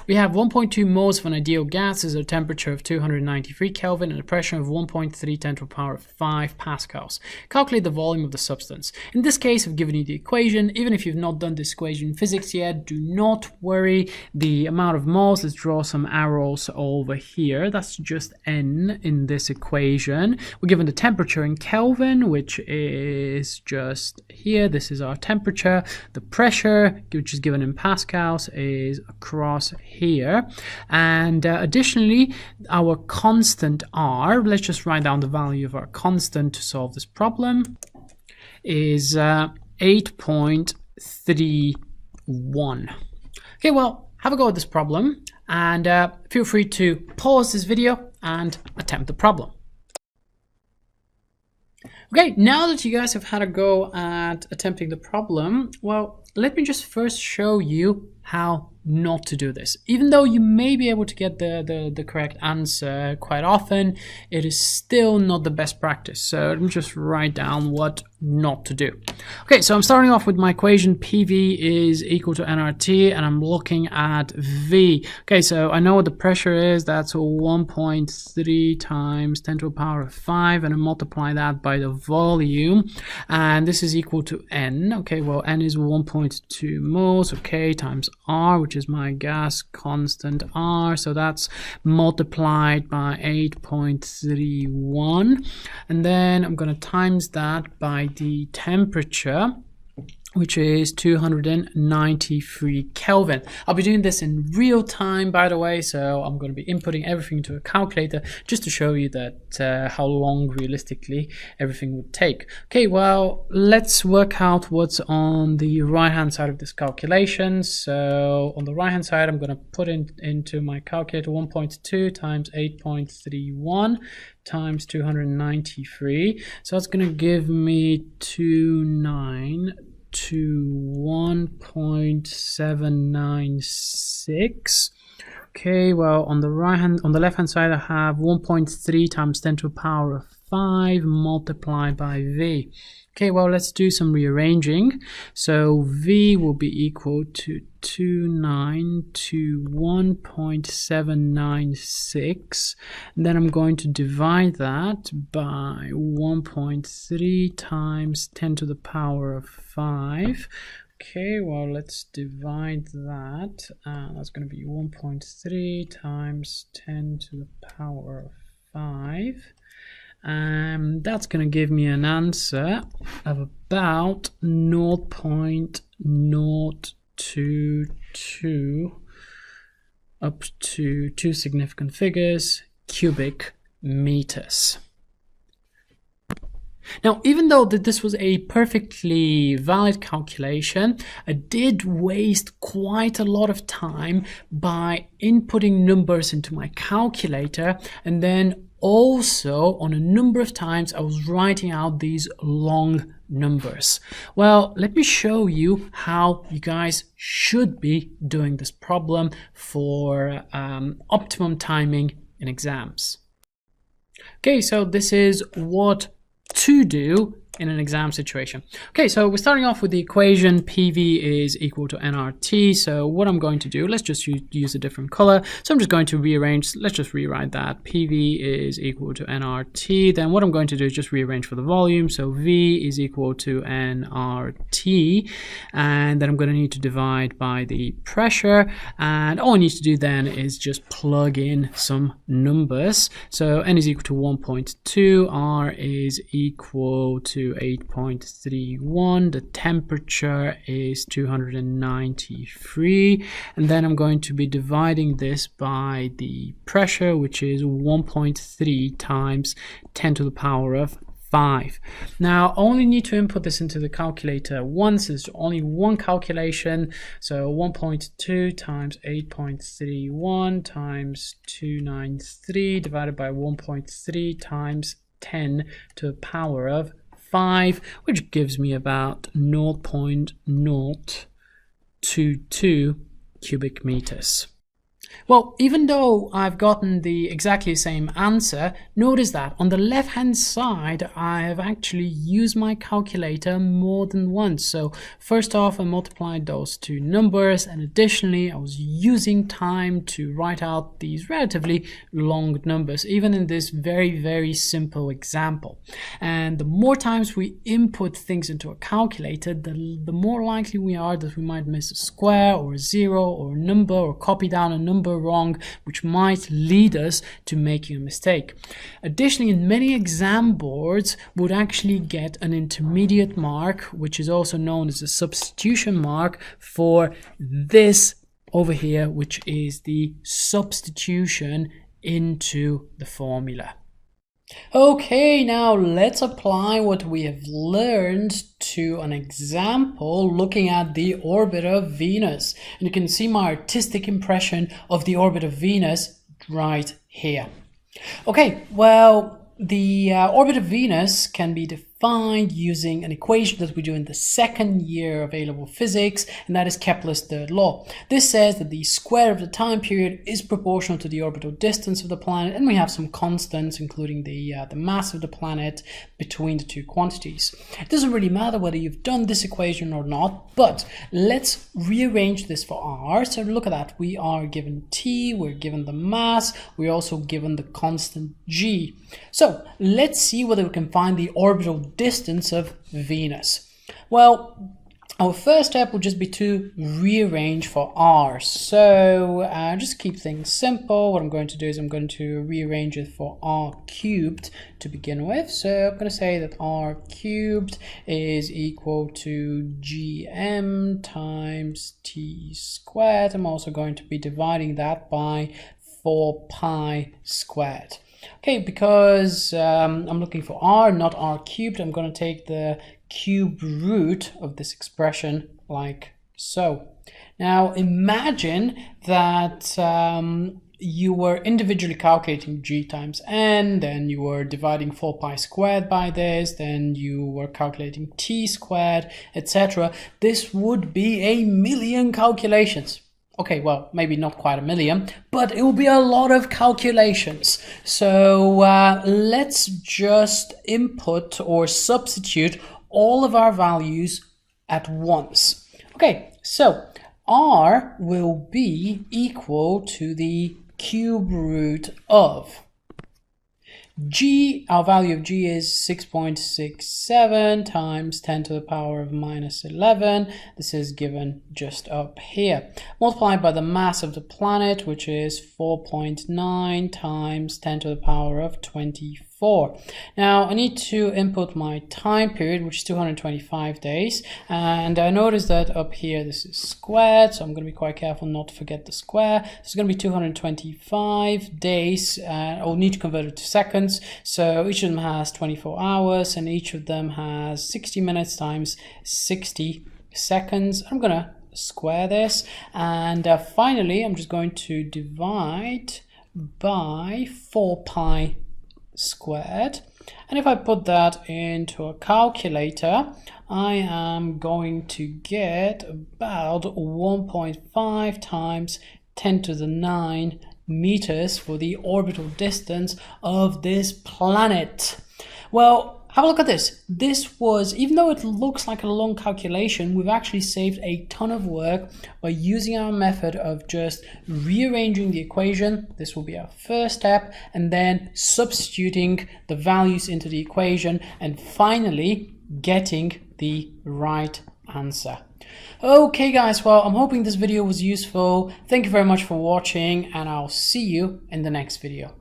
We have 1.2 moles of an ideal gas is a temperature of 293 Kelvin and a pressure of 1.3 10 to the power of 5 pascals. Calculate the volume of the substance. In this case, I've given you the equation. Even if you've not done this equation in physics yet, do not worry. The amount of moles, let's draw some arrows over here. That's just N in this equation. We're given the temperature in Kelvin, which is just here. This is our temperature. The pressure, which is given in pascals, is across here. And additionally, our constant R, let's just write down the value of our constant to solve this problem, is 8.31. Okay, well, have a go at this problem and feel free to pause this video and attempt the problem. Okay, now that you guys have had a go at attempting the problem, well, let me just first show you how not to do this. Even though you may be able to get the correct answer quite often, it is still not the best practice. So let me just write down what not to do. Okay, so I'm starting off with my equation. PV is equal to nRT, and I'm looking at V. Okay, so I know what the pressure is. That's 1.3 times 10 to the power of 5, and I multiply that by the volume, and this is equal to N. Okay, well, N is 1.2 moles, okay, times R, which is my gas constant R, so that's multiplied by 8.31, and then I'm going to times that by the temperature, which is 293 Kelvin. I'll be doing this in real time, by the way, so I'm going to be inputting everything into a calculator just to show you that how long realistically everything would take. Okay, well, let's work out what's on the right hand side of this calculation. So on the right hand side, I'm going to put into my calculator 1.2 times 8.31 times 293. So that's going to give me 1.796. Okay, well, on the left hand side, I have 1.3 times 10 to the power of 5 multiplied by V. Okay, well, let's do some rearranging. So V will be equal to 291.796. Then I'm going to divide that by 1.3 times 10 to the power of 5. Okay, well, let's divide that. That's going to be 1.3 times 10 to the power of 5. That's going to give me an answer of about 0.022 up to two significant figures, cubic meters. Now, even though this was a perfectly valid calculation, I did waste quite a lot of time by inputting numbers into my calculator, and then also on a number of times I was writing out these long numbers. Well, let me show you how you guys should be doing this problem for optimum timing in exams. Okay, so this is what to do in an exam situation. Okay, so we're starting off with the equation PV is equal to nRT. So what I'm going to do, let's just use a different color. So I'm just going to rearrange, let's just rewrite that. PV is equal to nRT. Then what I'm going to do is just rearrange for the volume. So V is equal to nRT. And then I'm going to need to divide by the pressure. And all I need to do then is just plug in some numbers. So N is equal to 1.2, R is equal to 8.31, the temperature is 293, and then I'm going to be dividing this by the pressure, which is 1.3 times 10 to the power of 5. Now, I only need to input this into the calculator once. It's only one calculation. So 1.2 times 8.31 times 293 divided by 1.3 times 10 to the power of 5, which gives me about 0.022 cubic meters. Well, even though I've gotten the exactly same answer, notice that on the left hand side I have actually used my calculator more than once. So first off, I multiplied those two numbers, and additionally I was using time to write out these relatively long numbers, even in this very simple example. And the more times we input things into a calculator, the more likely we are that we might miss a square or a zero or a number, or copy down a number wrong, which might lead us to making a mistake. Additionally, in many exam boards would actually get an intermediate mark, which is also known as a substitution mark, for this over here, which is the substitution into the formula. Okay, now let's apply what we have learned to an example looking at the orbit of Venus. And you can see my artistic impression of the orbit of Venus right here. Okay, well, the orbit of Venus can be defined using an equation that we do in the second year of A-level physics, and that is Kepler's third law. This says that the square of the time period is proportional to the orbital distance of the planet, and we have some constants, including the mass of the planet, between the two quantities. It doesn't really matter whether you've done this equation or not, but let's rearrange this for r. So look at that. We are given t, we're given the mass, we're also given the constant g. So let's see whether we can find the orbital distance of Venus. Well, our first step would just be to rearrange for r. So just keep things simple. What I'm going to do is I'm going to rearrange it for r cubed to begin with. So I'm going to say that r cubed is equal to gm times t squared. I'm also going to be dividing that by 4 pi squared. Okay, because I'm looking for r, not r cubed, I'm going to take the cube root of this expression like so. Now imagine that you were individually calculating g times n, then you were dividing 4 pi squared by this, then you were calculating t squared, etc. This would be a million calculations. Okay, well, maybe not quite a million, but it will be a lot of calculations. So let's just input or substitute all of our values at once. Okay, so r will be equal to the cube root of g. Our value of g is 6.67 times 10 to the power of minus 11. This is given just up here. Multiplied by the mass of the planet, which is 4.9 times 10 to the power of 24. Now I need to input my time period, which is 225 days, and I notice that up here this is squared, so I'm going to be quite careful not to forget the square. This is going to be 225 days. I'll need to convert it to seconds, so each of them has 24 hours and each of them has 60 minutes times 60 seconds. I'm going to square this, and finally I'm just going to divide by 4 pi squared, and if I put that into a calculator, I am going to get about 1.5 times 10 to the 9 meters for the orbital distance of this planet. Well, have a look at this. This was, even though it looks like a long calculation, we've actually saved a ton of work by using our method of just rearranging the equation. This will be our first step, and then substituting the values into the equation, and finally getting the right answer. Okay guys, well, I'm hoping this video was useful. Thank you very much for watching, and I'll see you in the next video.